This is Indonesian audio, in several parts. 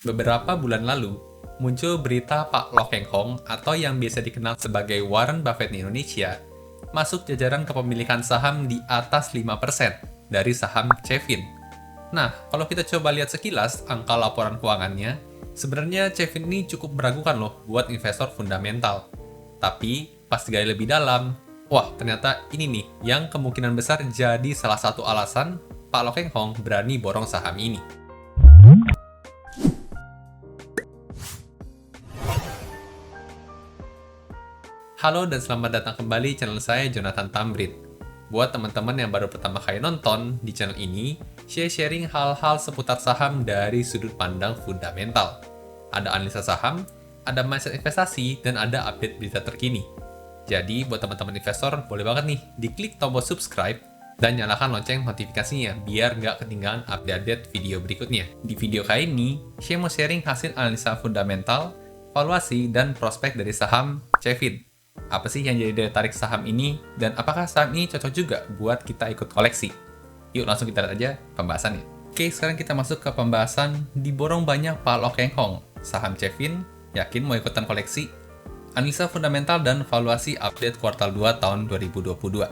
Beberapa bulan lalu, muncul berita Pak Lo Keng Hong atau yang biasa dikenal sebagai Warren Buffett di Indonesia, masuk jajaran kepemilikan saham di atas 5% dari saham Cevin. Nah, kalau kita coba lihat sekilas angka laporan keuangannya, sebenarnya Cevin ini cukup meragukan loh buat investor fundamental. Tapi, pas digali lebih dalam, wah ternyata ini nih yang kemungkinan besar jadi salah satu alasan Pak Lo Keng Hong berani borong saham ini. Halo dan selamat datang kembali channel saya Jonathan Tambrit. Buat teman-teman yang baru pertama kali nonton, di channel ini, sharing hal-hal seputar saham dari sudut pandang fundamental. Ada analisa saham, ada mindset investasi, dan ada update berita terkini. Jadi, buat teman-teman investor, boleh banget nih diklik tombol subscribe dan nyalakan lonceng notifikasinya biar nggak ketinggalan update-update video berikutnya. Di video kali ini, saya mau sharing hasil analisa fundamental, valuasi, dan prospek dari saham Cevin. Apa sih yang jadi daya tarik saham ini, dan apakah saham ini cocok juga buat kita ikut koleksi? Yuk langsung kita lihat aja pembahasannya. Oke, sekarang kita masuk ke pembahasan diborong banyak Pak Lo Keng Hong. Saham Cevin, yakin mau ikutan koleksi? Analisa fundamental dan valuasi update kuartal 2 tahun 2022.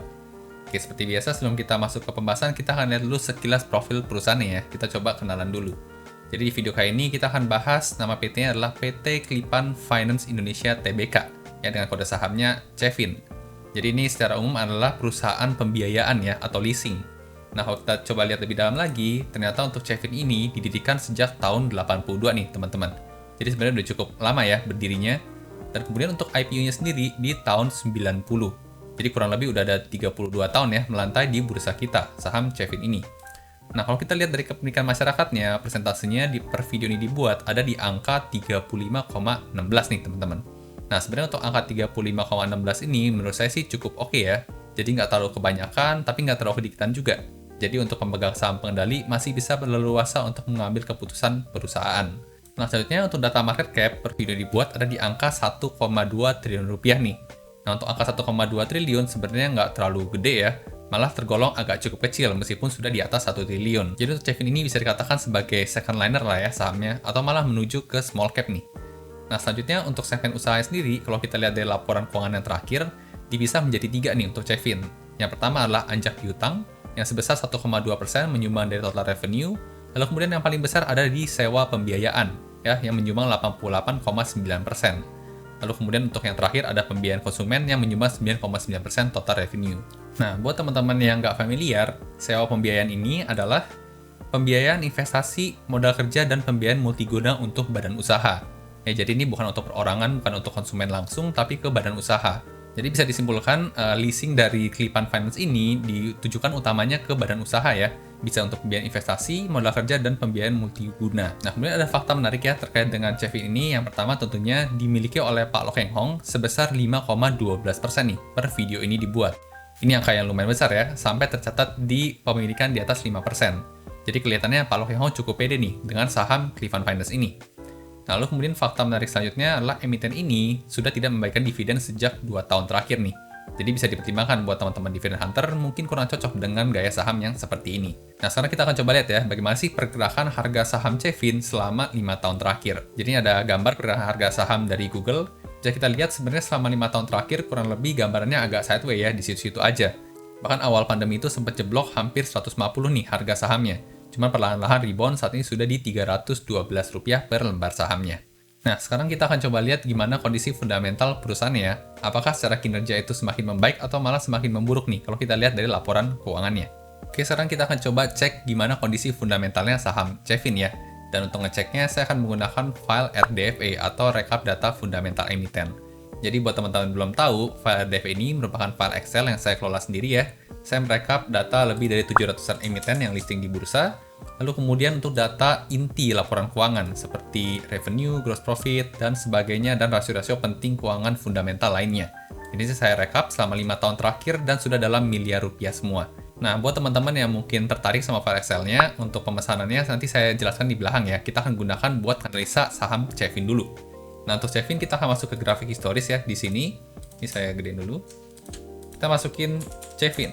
Oke, seperti biasa sebelum kita masuk ke pembahasan, kita akan lihat dulu sekilas profil perusahaannya ya. Kita coba kenalan dulu. Jadi di video kali ini kita akan bahas nama PT-nya adalah PT Klipan Finance Indonesia Tbk. Ya, dengan kode sahamnya Cevin. Jadi ini secara umum adalah perusahaan pembiayaan ya, atau leasing. Nah, kalau kita coba lihat lebih dalam lagi, ternyata untuk Cevin ini didirikan sejak tahun 82 nih, teman-teman. Jadi sebenarnya udah cukup lama ya berdirinya. Dan kemudian untuk IPO-nya sendiri di tahun 90. Jadi kurang lebih udah ada 32 tahun ya melantai di bursa kita, saham Cevin ini. Nah, kalau kita lihat dari kepemilikan masyarakatnya, persentasenya di per video ini dibuat ada di angka 35,16 nih, teman-teman. Nah, sebenarnya untuk angka 35,16 ini menurut saya sih cukup oke ya. Jadi nggak terlalu kebanyakan, tapi nggak terlalu kedikitan juga. Jadi untuk pemegang saham pengendali masih bisa berleluasa untuk mengambil keputusan perusahaan. Nah, selanjutnya untuk data market cap per video dibuat ada di angka 1,2 triliun rupiah nih. Nah, untuk angka 1,2 triliun sebenarnya nggak terlalu gede ya. Malah tergolong agak cukup kecil meskipun sudah di atas 1 triliun. Jadi untuk Cevin ini bisa dikatakan sebagai second liner lah ya sahamnya, atau malah menuju ke small cap nih. Nah, selanjutnya untuk segmen usaha sendiri, kalau kita lihat dari laporan keuangan yang terakhir, dipisah menjadi 3 nih untuk Cevin. Yang pertama adalah anjak piutang, yang sebesar 1,2% menyumbang dari total revenue, lalu kemudian yang paling besar ada di sewa pembiayaan, ya, yang menyumbang 88,9%. Lalu kemudian untuk yang terakhir ada pembiayaan konsumen yang menyumbang 9,9% total revenue. Nah, buat teman-teman yang nggak familiar, sewa pembiayaan ini adalah pembiayaan investasi, modal kerja, dan pembiayaan multiguna untuk badan usaha. Ya, jadi ini bukan untuk perorangan, bukan untuk konsumen langsung, tapi ke badan usaha. Jadi bisa disimpulkan, leasing dari Klipan Finance ini ditujukan utamanya ke badan usaha ya. Bisa untuk pembiayaan investasi, modal kerja, dan pembiayaan multiguna. Nah, kemudian ada fakta menarik ya terkait dengan Cevin ini. Yang pertama tentunya dimiliki oleh Pak Lo Keng Hong sebesar 5,12% nih per video ini dibuat. Ini angka yang lumayan besar ya, sampai tercatat di pemilikan di atas 5%. Jadi kelihatannya Pak Lo Keng Hong cukup pede nih dengan saham Klipan Finance ini. Lalu kemudian fakta menarik selanjutnya adalah emiten ini sudah tidak membagikan dividen sejak 2 tahun terakhir nih. Jadi bisa dipertimbangkan buat teman-teman dividend hunter mungkin kurang cocok dengan gaya saham yang seperti ini. Nah, sekarang kita akan coba lihat ya bagaimana sih pergerakan harga saham Cevin selama 5 tahun terakhir. Jadi ada gambar pergerakan harga saham dari Google. Jadi kita lihat sebenarnya selama 5 tahun terakhir kurang lebih gambarannya agak sideways ya, di situ-situ aja. Bahkan awal pandemi itu sempat jeblok hampir 150 nih harga sahamnya. Cuman perlahan-lahan rebound saat ini sudah di Rp312 per lembar sahamnya. Nah, sekarang kita akan coba lihat gimana kondisi fundamental perusahaannya ya. Apakah secara kinerja itu semakin membaik atau malah semakin memburuk nih kalau kita lihat dari laporan keuangannya. Oke, sekarang kita akan coba cek gimana kondisi fundamentalnya saham Cevin ya. Dan untuk ngeceknya, saya akan menggunakan file RDFA atau Rekap Data Fundamental Emiten. Jadi buat teman-teman belum tahu, file RDFA ini merupakan file Excel yang saya kelola sendiri ya. Saya merekap data lebih dari 700-an emiten yang listing di bursa, lalu kemudian untuk data inti laporan keuangan seperti revenue, gross profit, dan sebagainya, dan rasio-rasio penting keuangan fundamental lainnya. Ini saya rekap selama 5 tahun terakhir dan sudah dalam miliar rupiah semua. Nah, buat teman-teman yang mungkin tertarik sama file Excel-nya, untuk pemesanannya nanti saya jelaskan di belakang ya. Kita akan gunakan buat analisa saham Cevin dulu. Nah, untuk Cevin kita akan masuk ke grafik historis ya di sini. Ini saya gedein dulu. Kita masukin Cevin.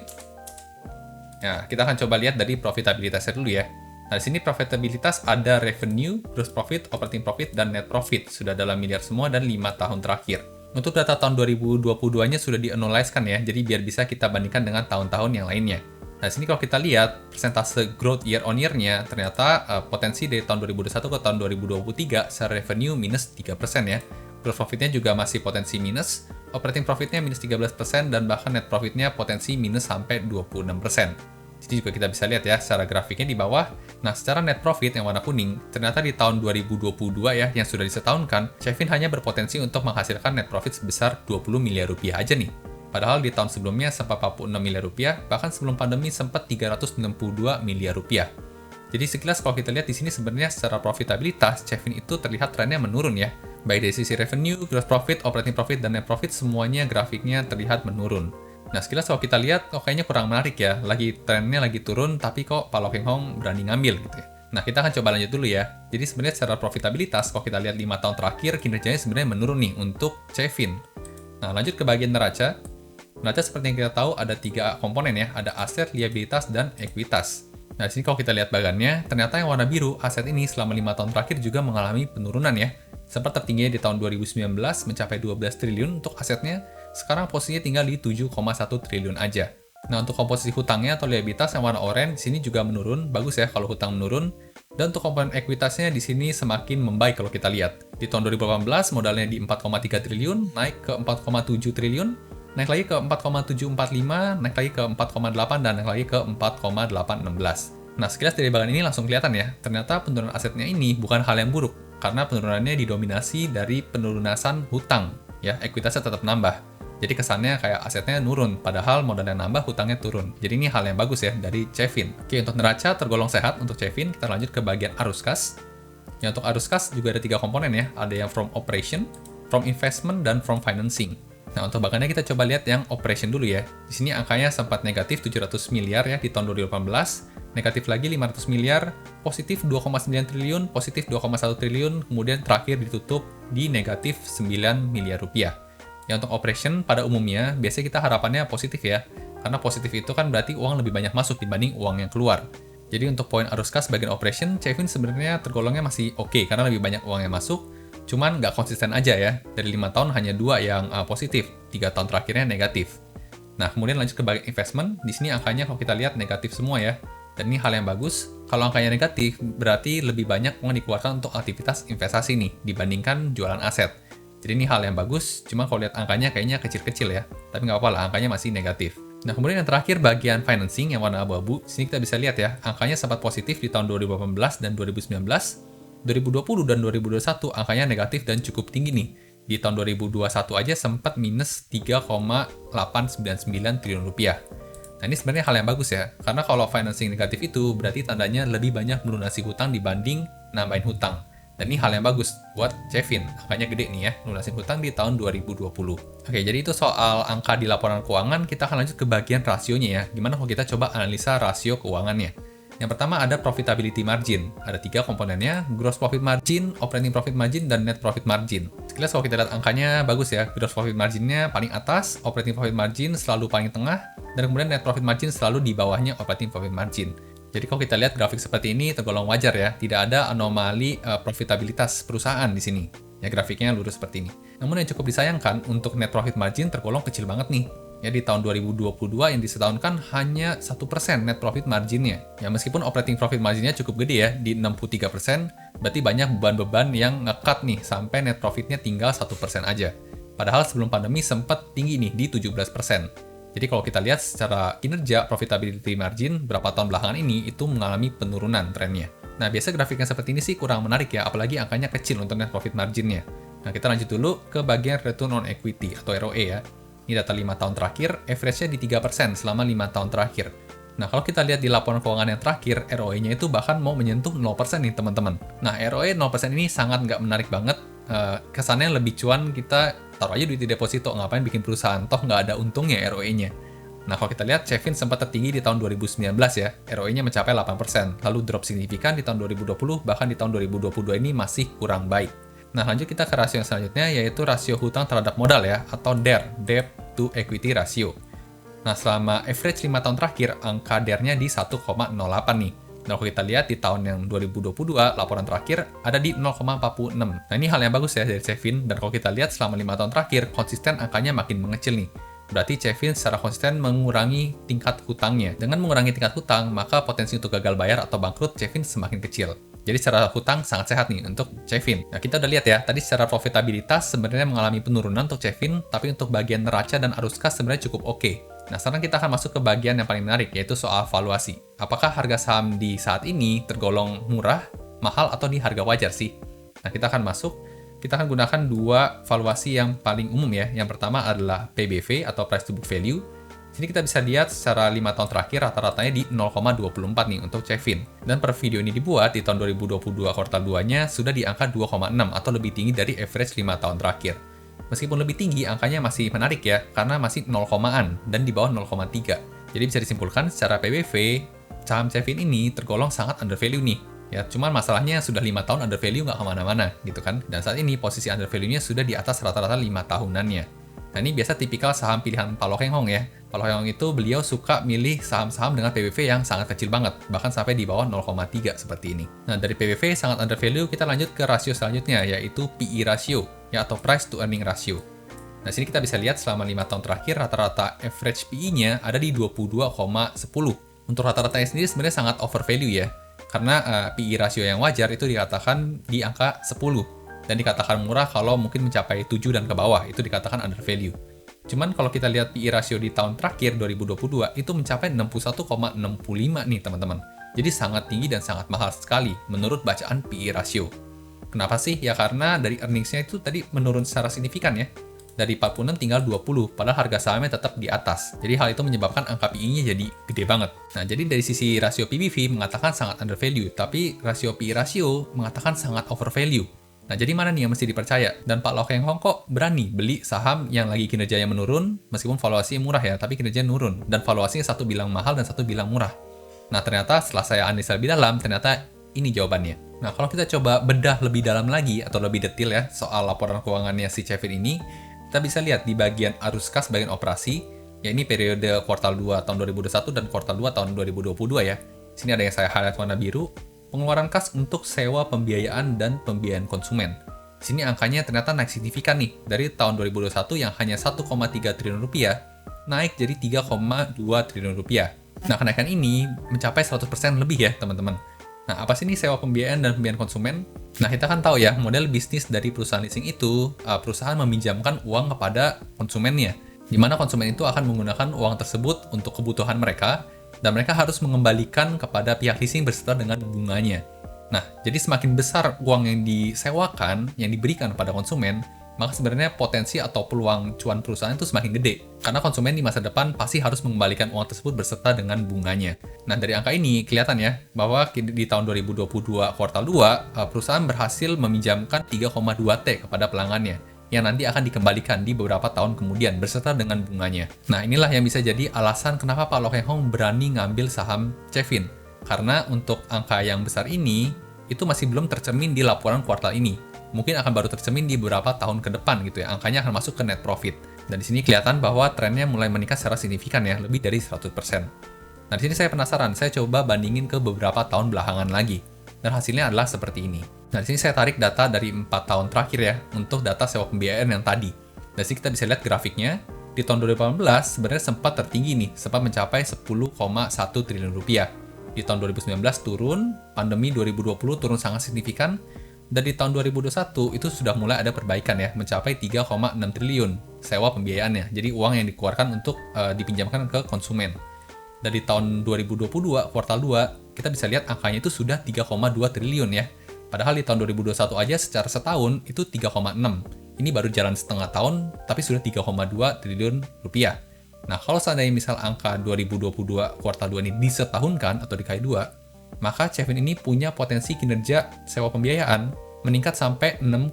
Nah, kita akan coba lihat dari profitabilitasnya dulu ya. Nah, di sini profitabilitas ada revenue, gross profit, operating profit, dan net profit. Sudah dalam miliar semua dan 5 tahun terakhir. Untuk data tahun 2022-nya sudah di-analyze-kan ya, jadi biar bisa kita bandingkan dengan tahun-tahun yang lainnya. Nah, di sini kalau kita lihat persentase growth year on year-nya, ternyata potensi dari tahun 2021 ke tahun 2023 secara revenue minus 3% ya. Gross profit-nya juga masih potensi minus, operating profit-nya minus 13%, dan bahkan net profit-nya potensi minus sampai 26%. Jadi juga kita bisa lihat ya, secara grafiknya di bawah. Nah, secara net profit yang warna kuning, ternyata di tahun 2022 ya, yang sudah disetahunkan, Chevin hanya berpotensi untuk menghasilkan net profit sebesar 20 miliar rupiah aja nih. Padahal di tahun sebelumnya sempat 46 miliar rupiah, bahkan sebelum pandemi sempat 362 miliar rupiah. Jadi sekilas kalau kita lihat di sini sebenarnya secara profitabilitas, Chevin itu terlihat trennya menurun ya. Baik dari sisi revenue, gross profit, operating profit, dan net profit semuanya grafiknya terlihat menurun. Nah, sekilas kalau kita lihat, kayaknya kurang menarik ya. Trennya lagi turun, tapi kok Pak Loking Hong berani ngambil gitu ya. Nah, kita akan coba lanjut dulu ya. Jadi sebenarnya secara profitabilitas, kalau kita lihat 5 tahun terakhir, kinerjanya sebenarnya menurun nih untuk Chevin. Nah, lanjut ke bagian neraca. Neraca seperti yang kita tahu ada 3 komponen ya. Ada aset, liabilitas, dan ekuitas. Nah, di sini kalau kita lihat bagannya, ternyata yang warna biru, aset ini selama 5 tahun terakhir juga mengalami penurunan ya. Sempat tertinggi di tahun 2019 mencapai 12 triliun untuk asetnya, sekarang posisinya tinggal di 7,1 triliun aja. Nah, untuk komposisi hutangnya atau liabilitas yang warna oranye di sini juga menurun, bagus ya kalau hutang menurun. Dan untuk komponen ekuitasnya di sini semakin membaik kalau kita lihat. Di tahun 2018 modalnya di 4,3 triliun, naik ke 4,7 triliun, naik lagi ke 4,745, naik lagi ke 4,8, dan naik lagi ke 4,816. Nah, sekilas dari bagian ini langsung kelihatan ya, ternyata penurunan asetnya ini bukan hal yang buruk, karena penurunannya didominasi dari penurunan hutang. Ya, ekuitasnya tetap nambah. Jadi kesannya kayak asetnya nurun, padahal modalnya nambah, hutangnya turun. Jadi ini hal yang bagus ya dari Chevin. Oke, untuk neraca tergolong sehat untuk Chevin. Kita lanjut ke bagian arus kas. Yang untuk arus kas juga ada 3 komponen ya. Ada yang from operation, from investment, dan from financing. Nah, untuk bagiannya kita coba lihat yang operation dulu ya. Di sini angkanya sempat negatif 700 miliar ya di tahun 2018, negatif lagi 500 miliar, positif 2,9 triliun, positif 2,1 triliun, kemudian terakhir ditutup di negatif 9 miliar rupiah. Yang untuk operation pada umumnya, biasanya kita harapannya positif ya. Karena positif itu kan berarti uang lebih banyak masuk dibanding uang yang keluar. Jadi untuk poin arus kas bagian operation, Chevin sebenarnya tergolongnya masih oke karena lebih banyak uang yang masuk. Cuman nggak konsisten aja ya. Dari 5 tahun hanya 2 yang positif, 3 tahun terakhirnya negatif. Nah, kemudian lanjut ke bagian investment. Di sini angkanya kalau kita lihat negatif semua ya. Dan ini hal yang bagus. Kalau angkanya negatif, berarti lebih banyak uang dikeluarkan untuk aktivitas investasi nih, dibandingkan jualan aset. Jadi ini hal yang bagus, cuma kalau lihat angkanya kayaknya kecil-kecil ya. Tapi nggak apa-apa lah, angkanya masih negatif. Nah, kemudian yang terakhir bagian financing yang warna abu-abu. Sini kita bisa lihat ya, angkanya sempat positif di tahun 2018 dan 2019. 2020 dan 2021 angkanya negatif dan cukup tinggi nih. Di tahun 2021 aja sempat minus 3,899 triliun rupiah. Nah, ini sebenarnya hal yang bagus ya. Karena kalau financing negatif itu berarti tandanya lebih banyak melunasi hutang dibanding nambahin hutang. Dan ini hal yang bagus buat Chevin. Angkanya gede nih ya, lunasin hutang di tahun 2020. Oke, jadi itu soal angka di laporan keuangan. Kita akan lanjut ke bagian rasionya ya. Gimana kalau kita coba analisa rasio keuangannya. Yang pertama ada profitability margin. Ada 3 komponennya, gross profit margin, operating profit margin, dan net profit margin. Sekilas kalau kita lihat angkanya bagus ya. Gross profit marginnya paling atas, operating profit margin selalu paling tengah, dan kemudian net profit margin selalu di bawahnya operating profit margin. Jadi kalau kita lihat grafik seperti ini tergolong wajar ya, tidak ada anomali profitabilitas perusahaan di sini. Ya, grafiknya lurus seperti ini. Namun yang cukup disayangkan untuk net profit margin tergolong kecil banget nih. Ya, di tahun 2022 yang disetahunkan hanya 1% net profit marginnya. Ya, meskipun operating profit marginnya cukup gede ya, di 63%, berarti banyak beban-beban yang nge-cut nih, sampai net profitnya tinggal 1% aja. Padahal sebelum pandemi sempat tinggi nih, di 17%. Jadi kalau kita lihat secara kinerja profitability margin berapa tahun belakangan ini itu mengalami penurunan trennya. Nah, biasa grafiknya seperti ini sih kurang menarik ya, apalagi angkanya kecil untuk net profit marginnya. Nah, kita lanjut dulu ke bagian return on equity atau ROE ya. Ini data 5 tahun terakhir, average-nya di 3% selama 5 tahun terakhir. Nah, kalau kita lihat di laporan keuangan yang terakhir, ROE-nya itu bahkan mau menyentuh 0% nih teman-teman. Nah, ROE 0% ini sangat nggak menarik banget. Kesannya lebih cuan kita taruh aja duit di deposito, ngapain bikin perusahaan, toh nggak ada untungnya ROE-nya. Nah, kalau kita lihat, Chevin sempat tertinggi di tahun 2019 ya, ROE-nya mencapai 8%, lalu drop signifikan di tahun 2020, bahkan di tahun 2022 ini masih kurang baik. Nah, lanjut kita ke rasio yang selanjutnya, yaitu rasio hutang terhadap modal ya, atau DER, Debt to Equity Ratio. Nah, selama average 5 tahun terakhir, angka DER-nya di 1,08 nih. Nah, kalau kita lihat di tahun yang 2022, laporan terakhir ada di 0,46. Nah, ini hal yang bagus ya dari Cevin, dan kalau kita lihat selama 5 tahun terakhir, konsisten angkanya makin mengecil nih. Berarti Cevin secara konsisten mengurangi tingkat hutangnya. Dengan mengurangi tingkat hutang, maka potensi untuk gagal bayar atau bangkrut Cevin semakin kecil. Jadi secara hutang sangat sehat nih untuk Cevin. Nah, kita udah lihat ya, tadi secara profitabilitas sebenarnya mengalami penurunan untuk Cevin, tapi untuk bagian neraca dan arus kas sebenarnya cukup oke. Nah, sekarang kita akan masuk ke bagian yang paling menarik, yaitu soal valuasi. Apakah harga saham di saat ini tergolong murah, mahal, atau di harga wajar sih? Nah, kita akan kita akan gunakan dua valuasi yang paling umum ya. Yang pertama adalah PBV atau Price to Book Value. Sini kita bisa lihat secara 5 tahun terakhir rata-ratanya di 0,24 nih untuk Cevin. Dan per video ini dibuat di tahun 2022 kuartal 2-nya sudah di angka 2,6 atau lebih tinggi dari average 5 tahun terakhir. Meskipun lebih tinggi, angkanya masih menarik ya, karena masih 0,an dan di bawah 0,3. Jadi bisa disimpulkan secara PBV, saham Cevin ini tergolong sangat undervalue nih. Ya, cuman masalahnya sudah 5 tahun undervalue nggak kemana-mana gitu kan. Dan saat ini posisi undervalue-nya sudah di atas rata-rata 5 tahunannya. Nah, ini biasa tipikal saham pilihan Pak Lo Keng Hong ya. Pak Lo Keng Hong itu beliau suka milih saham-saham dengan PBV yang sangat kecil banget, bahkan sampai di bawah 0,3 seperti ini. Nah, dari PBV sangat undervalue, kita lanjut ke rasio selanjutnya, yaitu PE ratio, ya, atau Price to Earning Ratio. Nah, sini kita bisa lihat selama 5 tahun terakhir, rata-rata average PE-nya ada di 22,10. Untuk rata-ratanya sendiri sebenarnya sangat overvalue ya, karena PE ratio yang wajar itu dikatakan di angka 10. Dan dikatakan murah kalau mungkin mencapai 7 dan ke bawah, itu dikatakan undervalue. Cuman kalau kita lihat PE ratio di tahun terakhir, 2022, itu mencapai 61,65 nih teman-teman. Jadi sangat tinggi dan sangat mahal sekali menurut bacaan PE ratio. Kenapa sih? Ya karena dari earnings-nya itu tadi menurun secara signifikan ya. Dari 46 tinggal 20, padahal harga sahamnya tetap di atas. Jadi hal itu menyebabkan angka PE-nya jadi gede banget. Nah, jadi dari sisi rasio PBV mengatakan sangat undervalue, tapi rasio PE ratio mengatakan sangat overvalue. Nah, jadi mana nih yang mesti dipercaya? Dan Pak Lo Keng Hong kok berani beli saham yang lagi kinerjanya menurun, meskipun valuasinya murah ya, tapi kinerjanya nurun. Dan valuasinya satu bilang mahal dan satu bilang murah. Nah, ternyata setelah saya analisa lebih dalam, ternyata ini jawabannya. Nah, kalau kita coba bedah lebih dalam lagi, atau lebih detail ya, soal laporan keuangannya si Cevin ini, kita bisa lihat di bagian arus kas bagian operasi, ya ini periode kuartal 2 tahun 2021 dan kuartal 2 tahun 2022 ya. Sini ada yang saya highlight warna biru, pengeluaran kas untuk sewa pembiayaan dan pembiayaan konsumen. Sini angkanya ternyata naik signifikan nih, dari tahun 2021 yang hanya 1,3 triliun rupiah, naik jadi 3,2 triliun rupiah. Nah, kenaikan ini mencapai 100% lebih ya, teman-teman. Nah, apa sih ini sewa pembiayaan dan pembiayaan konsumen? Nah, kita kan tahu ya, model bisnis dari perusahaan leasing itu, perusahaan meminjamkan uang kepada konsumennya, di mana konsumen itu akan menggunakan uang tersebut untuk kebutuhan mereka, dan mereka harus mengembalikan kepada pihak leasing beserta dengan bunganya. Nah, jadi semakin besar uang yang disewakan, yang diberikan kepada konsumen, maka sebenarnya potensi atau peluang cuan perusahaan itu semakin gede. Karena konsumen di masa depan pasti harus mengembalikan uang tersebut beserta dengan bunganya. Nah, dari angka ini kelihatan ya, bahwa di tahun 2022 kuartal 2, perusahaan berhasil meminjamkan 3,2T kepada pelanggannya, yang nanti akan dikembalikan di beberapa tahun kemudian beserta dengan bunganya. Nah, inilah yang bisa jadi alasan kenapa Pak Lo Keng Hong berani ngambil saham Cevin. Karena untuk angka yang besar ini, itu masih belum tercermin di laporan kuartal ini. Mungkin akan baru tercermin di beberapa tahun ke depan gitu ya. Angkanya akan masuk ke net profit. Dan di sini kelihatan bahwa trennya mulai meningkat secara signifikan ya, lebih dari 100%. Nah, di sini saya penasaran, saya coba bandingin ke beberapa tahun belakangan lagi. Dan hasilnya adalah seperti ini. Nah, di sini saya tarik data dari 4 tahun terakhir ya, untuk data sewa pembiayaan yang tadi. Dari sini kita bisa lihat grafiknya, di tahun 2018 sebenarnya sempat tertinggi nih, sempat mencapai 10,1 triliun rupiah. Di tahun 2019 turun, pandemi 2020 turun sangat signifikan, dan di tahun 2021 itu sudah mulai ada perbaikan ya, mencapai 3,6 triliun sewa pembiayaannya. Jadi uang yang dikeluarkan untuk dipinjamkan ke konsumen. Dan di tahun 2022 kuartal 2 kita bisa lihat angkanya itu sudah 3,2 triliun ya. Padahal di tahun 2021 aja secara setahun itu 3,6. Ini baru jalan setengah tahun tapi sudah 3,2 triliun rupiah. Nah, kalau seandainya misal angka 2022 kuartal 2 ini disetahunkan atau dikali 2, maka Cevin ini punya potensi kinerja sewa pembiayaan meningkat sampai 6,5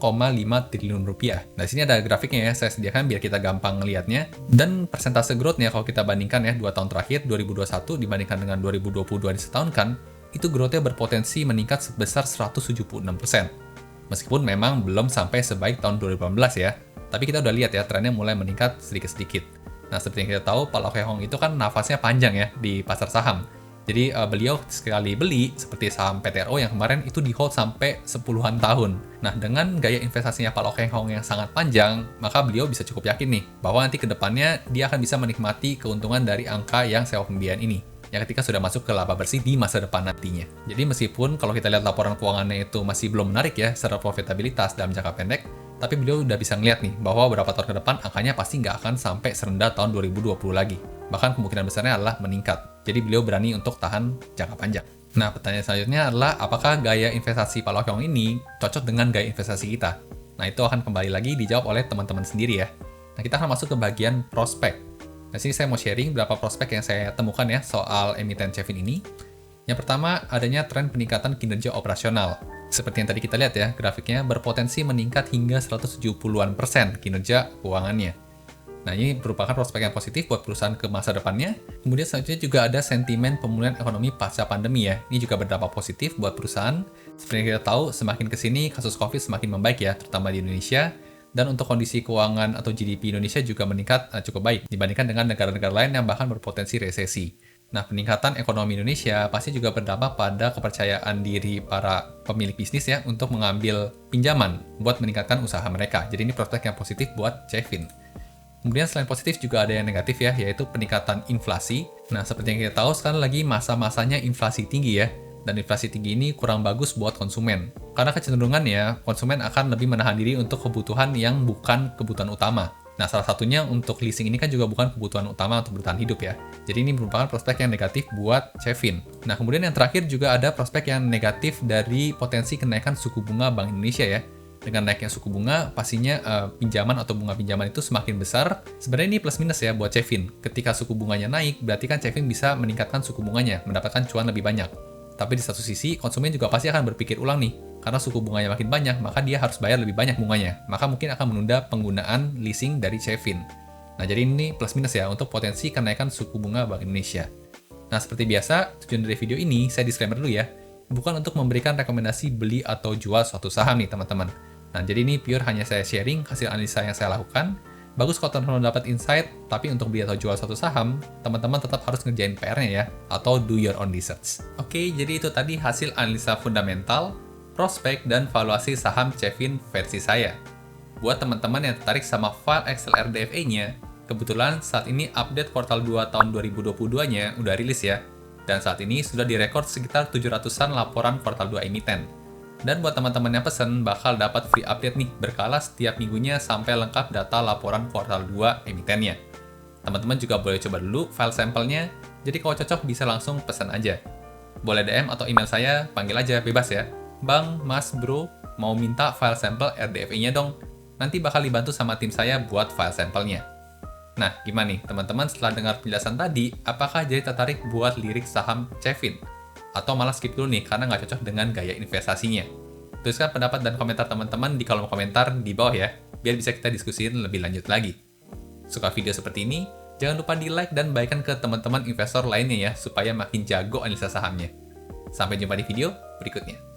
triliun rupiah. Nah, di sini ada grafiknya ya, saya sediakan biar kita gampang ngelihatnya. Dan persentase growth-nya kalau kita bandingkan ya, 2 tahun terakhir, 2021 dibandingkan dengan 2022 disetahunkan, itu growth-nya berpotensi meningkat sebesar 176%. Meskipun memang belum sampai sebaik tahun 2018 ya, tapi kita udah lihat ya, trennya mulai meningkat sedikit-sedikit. Nah, seperti yang kita tahu, Pak Lo Keng Hong itu kan nafasnya panjang ya di pasar saham. Jadi beliau sekali beli seperti saham PTRO yang kemarin itu di hold sampai 10-an tahun. Nah, dengan gaya investasinya Pak Lo Keng Hong yang sangat panjang, maka beliau bisa cukup yakin nih bahwa nanti ke depannya dia akan bisa menikmati keuntungan dari angka yang sewa pembiayaan ini. Ya ketika sudah masuk ke laba bersih di masa depan nantinya. Jadi meskipun kalau kita lihat laporan keuangannya itu masih belum menarik ya secara profitabilitas dalam jangka pendek, tapi beliau udah bisa ngeliat nih bahwa beberapa tahun ke depan angkanya pasti nggak akan sampai serendah tahun 2020 lagi. Bahkan kemungkinan besarnya adalah meningkat. Jadi beliau berani untuk tahan jangka panjang. Nah, pertanyaan selanjutnya adalah apakah gaya investasi Pak Lo Keng Hong ini cocok dengan gaya investasi kita? Nah, itu akan kembali lagi dijawab oleh teman-teman sendiri ya. Nah, kita akan masuk ke bagian prospek. Nah, sini saya mau sharing beberapa prospek yang saya temukan ya soal emiten Cevin ini. Yang pertama, adanya tren peningkatan kinerja operasional. Seperti yang tadi kita lihat ya, grafiknya berpotensi meningkat hingga 170-an% kinerja keuangannya. Nah, ini merupakan prospek yang positif buat perusahaan ke masa depannya. Kemudian selanjutnya juga ada sentimen pemulihan ekonomi pasca pandemi ya. Ini juga berdampak positif buat perusahaan. Seperti yang kita tahu, semakin kesini kasus COVID semakin membaik ya, terutama di Indonesia. Dan untuk kondisi keuangan atau GDP Indonesia juga meningkat cukup baik dibandingkan dengan negara-negara lain yang bahkan berpotensi resesi. Nah, peningkatan ekonomi Indonesia pasti juga berdampak pada kepercayaan diri para pemilik bisnis ya untuk mengambil pinjaman buat meningkatkan usaha mereka. Jadi ini prospek yang positif buat Cevin. Kemudian selain positif juga ada yang negatif ya, yaitu peningkatan inflasi. Nah, seperti yang kita tahu sekarang lagi masa-masanya inflasi tinggi ya, dan inflasi tinggi ini kurang bagus buat konsumen. Karena kecenderungannya, konsumen akan lebih menahan diri untuk kebutuhan yang bukan kebutuhan utama. Nah, salah satunya untuk leasing ini kan juga bukan kebutuhan utama untuk bertahan hidup ya. Jadi ini merupakan prospek yang negatif buat Cevin. Nah, kemudian yang terakhir juga ada prospek yang negatif dari potensi kenaikan suku bunga Bank Indonesia ya. Dengan naiknya suku bunga, pastinya pinjaman atau bunga pinjaman itu semakin besar. Sebenarnya ini plus minus ya buat Cevin. Ketika suku bunganya naik, berarti kan Cevin bisa meningkatkan suku bunganya, mendapatkan cuan lebih banyak. Tapi di satu sisi, konsumen juga pasti akan berpikir ulang nih. Karena suku bunganya makin banyak, maka dia harus bayar lebih banyak bunganya. Maka mungkin akan menunda penggunaan leasing dari Cevin. Nah, jadi ini plus minus ya untuk potensi kenaikan suku bunga Bank Indonesia. Nah, seperti biasa, tujuan dari video ini, saya disclaimer dulu ya. Bukan untuk memberikan rekomendasi beli atau jual suatu saham nih, teman-teman. Nah, jadi ini pure hanya saya sharing hasil analisa yang saya lakukan. Bagus kalau teman-teman dapat insight, tapi untuk beli atau jual suatu saham, teman-teman tetap harus ngerjain PR-nya ya, atau do your own research. Oke, jadi itu tadi hasil analisa fundamental, prospek, dan valuasi saham Cevin versi saya. Buat teman-teman yang tertarik sama file Excel RDFA-nya, kebetulan saat ini update kuartal 2 tahun 2022-nya udah rilis ya, dan saat ini sudah direkord sekitar 700-an laporan kuartal 2 emiten. Dan buat teman-teman yang pesen, bakal dapat free update nih, berkala setiap minggunya sampai lengkap data laporan kuartal 2 emitennya. Teman-teman juga boleh coba dulu file sampelnya, jadi kalau cocok bisa langsung pesan aja. Boleh DM atau email saya, panggil aja, bebas ya. Bang, Mas, Bro, mau minta file sampel RDFA-nya dong. Nanti bakal dibantu sama tim saya buat file sampelnya. Nah, gimana nih teman-teman setelah dengar penjelasan tadi, apakah jadi tertarik buat lirik saham Cevin? Atau malah skip dulu nih karena nggak cocok dengan gaya investasinya? Tuliskan pendapat dan komentar teman-teman di kolom komentar di bawah ya, biar bisa kita diskusiin lebih lanjut lagi. Suka video seperti ini? Jangan lupa di like dan bagikan ke teman-teman investor lainnya ya, supaya makin jago analisa sahamnya. Sampai jumpa di video berikutnya.